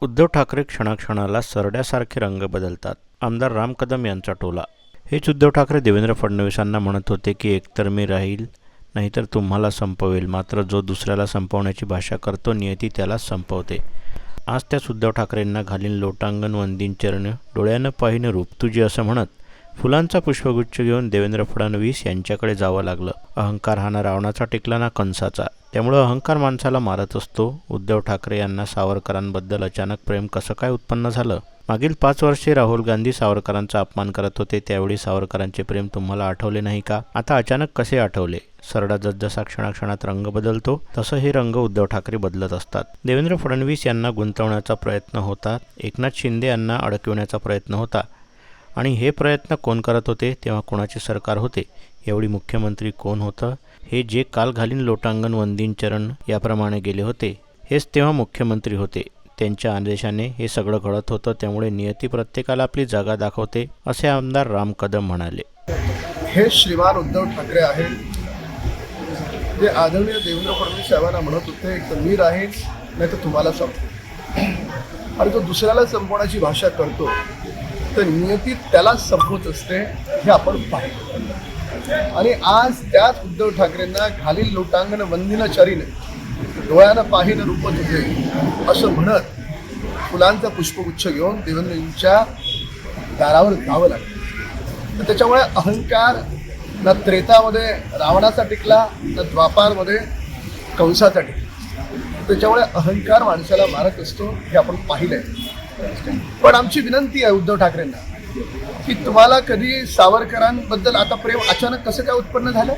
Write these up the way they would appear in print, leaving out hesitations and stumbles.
उद्धव ठाकरे क्षणाक्षणाला सरड्यासारखे रंग बदलतात. आमदार राम कदम यांचा टोला. हेच उद्धव ठाकरे देवेंद्र फडणवीसांना म्हणत होते की एकतर मी राहील नाहीतर तुम्हाला संपवेल. मात्र जो दुसऱ्याला संपवण्याची भाषा करतो नियती त्यालाच संपवते. आज त्याच उद्धव ठाकरेंना घालीन लोटांगण वंदीन चरण डोळ्यानं पाहिनं रूप तुझे असं म्हणत फुलांचा पुष्पगुच्छ घेऊन देवेंद्र फडणवीस यांच्याकडे जावं लागलं. अहंकार हा ना रावणाचा टिकला ना कंसाचा. त्यामुळं अहंकार माणसाला मारत असतो. उद्धव ठाकरे यांना सावरकरांबद्दल अचानक प्रेम कसं काय उत्पन्न झालं? मागील 5 वर्षे राहुल गांधी सावरकरांचा अपमान करत होते. त्यावेळी सावरकरांचे प्रेम तुम्हाला आठवले नाही का? आता अचानक कसे आठवले? सरडा जसजसा क्षणाक्षणात रंग बदलतो तसं हे रंग उद्धव ठाकरे बदलत असतात. देवेंद्र फडणवीस यांना गुंतवण्याचा प्रयत्न होता. एकनाथ शिंदे यांना अडकविण्याचा प्रयत्न होता. आणि हे प्रयत्न कोण करत होते? तेव्हा कोणाचे सरकार होते? यावेळी मुख्यमंत्री कोण होतं? हे जे काल घालीन लोटांगण वंदीन चरण याप्रमाणे गेले होते हेच तेव्हा मुख्यमंत्री होते. त्यांच्या आदेशाने हे सगळं घडत होतं. त्यामुळे नियती प्रत्येकाला आपली जागा दाखवते असे आमदार राम कदम म्हणाले. हे श्रीमान उद्धव ठाकरे आहेत जे आदरणीय देवेंद्र फडणवीस साहेबांना म्हणत होते एक तर मी राहीन नाही तर तुम्हाला संपवतो. आणि जो दुसऱ्याला संपवण्याची भाषा करतो तर नियती त्यालाच संपवत असते हे आपण पाहिलं. आणि आज त्याच उद्धव ठाकरेंना घालील लोटांगण वंदीन चरीन डोळ्यानं पाहिनं रूप तुझे असं म्हणत फुलांचा पुष्पगुच्छ घेऊन देवेंद्रजींच्या दारावर जावं लागलं. तर त्याच्यामुळे अहंकार ना त्रेतामध्ये रावणाचा टिकला ना द्वापारमध्ये कंसाचा टिकला. त्याच्यामुळे अहंकार माणसाला मारत असतो हे आपण पाहिलंय. पण आमची विनंती आहे उद्धव ठाकरेंना की तुम्हाला कधी सावरकरांबद्दल आता प्रेम अचानक कसं काय उत्पन्न झालं?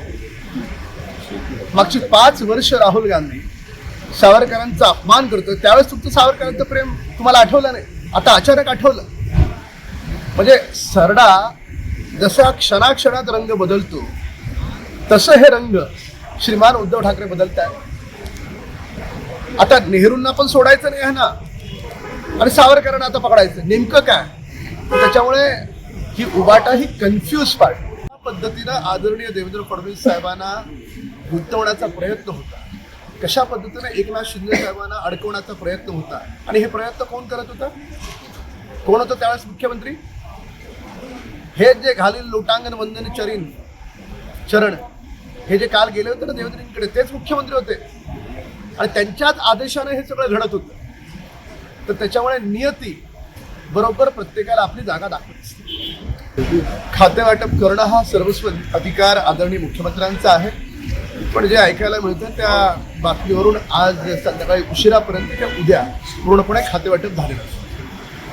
मागची 5 वर्ष राहुल गांधी सावरकरांचा अपमान करतो त्यावेळेस तुमचं सावरकरांचं प्रेम तुम्हाला आठवलं नाही. आता अचानक आठवलं. म्हणजे सरडा जसा क्षणाक्षणात रंग बदलतो तसं हे रंग श्रीमान उद्धव ठाकरे बदलतात. आता नेहरूंना पण सोडायचं नाही आहे ना आणि सावरकरांना आता पकडायचं. नेमकं काय? त्याच्यामुळे ही उबाटा ही कन्फ्यूज पार्टी. या पद्धतीनं आदरणीय देवेंद्र फडणवीस साहेबांना गुंतवण्याचा प्रयत्न होता. कशा पद्धतीने एकनाथ शिंदे साहेबांना अडकवण्याचा प्रयत्न होता. आणि हे प्रयत्न कोण करत होता? कोण होतं त्यावेळेस मुख्यमंत्री? हे जे घालील लोटांगण वंदन चरण हे जे काल गेले होते ना देवेंद्रजींकडे तेच मुख्यमंत्री होते. आणि त्यांच्याच आदेशाने हे सगळं घडत होतं. तर त्याच्यामुळे नियती बरोबर प्रत्येकाला आपली जागा दाखवत असते. खाते वाटप करणं हा सर्वस्व अधिकार आदरणीय मुख्यमंत्र्यांचा आहे. पण जे ऐकायला मिळतं त्या बातमीवरून आज संध्याकाळी उशिरापर्यंत किंवा उद्या पूर्णपणे खाते वाटप झालेलं असतं.